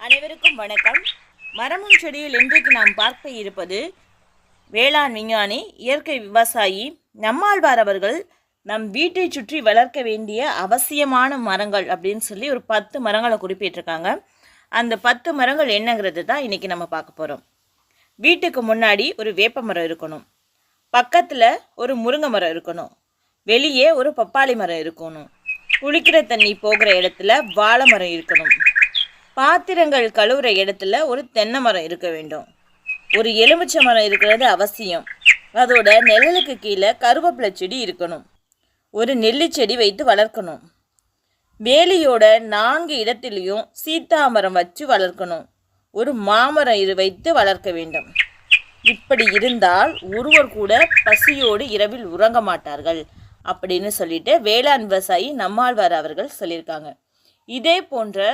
அனைவருக்கும் வணக்கம். மரமும் செடியில் இன்றைக்கு நாம் பார்க்க இருப்பது வேளாண் விஞ்ஞானி, இயற்கை விவசாயி நம்மாழ்வார் அவர்கள் நம் வீட்டை சுற்றி வளர்க்க வேண்டிய அவசியமான மரங்கள் அப்படின்னு சொல்லி ஒரு 10 மரங்களை குறிப்பிட்டிருக்காங்க. அந்த 10 மரங்கள் என்னங்கிறது தான் இன்றைக்கி நம்ம பார்க்க போகிறோம். வீட்டுக்கு முன்னாடி ஒரு வேப்ப மரம் இருக்கணும், பக்கத்தில் ஒரு முருங்கை மரம் இருக்கணும், வெளியே ஒரு பப்பாளி மரம் இருக்கணும், குளிக்கிற தண்ணி போகிற இடத்துல வாழை மரம் இருக்கணும், பாத்திரங்கள் கழுவுற இடத்துல ஒரு தென்னை மரம் இருக்க வேண்டும், ஒரு எலுமிச்சை மரம் இருக்கிறது அவசியம், அதோட நிழலுக்கு கீழே கருவேப்பிலை செடி இருக்கணும், ஒரு நெல்லி செடி வைத்து வளர்க்கணும், வேலியோட 4 இடத்துலையும் சீத்தாமரம் வச்சு வளர்க்கணும், ஒரு மாமரம் வைத்து வளர்க்க வேண்டும். இப்படி இருந்தால் ஒருவர் கூட பசியோடு இரவில் உறங்க மாட்டார்கள் அப்படின்னு சொல்லிட்டு வேளாண் விவசாயி நம்மாழ்வார் அவர்கள் சொல்லியிருக்காங்க. இதே போன்ற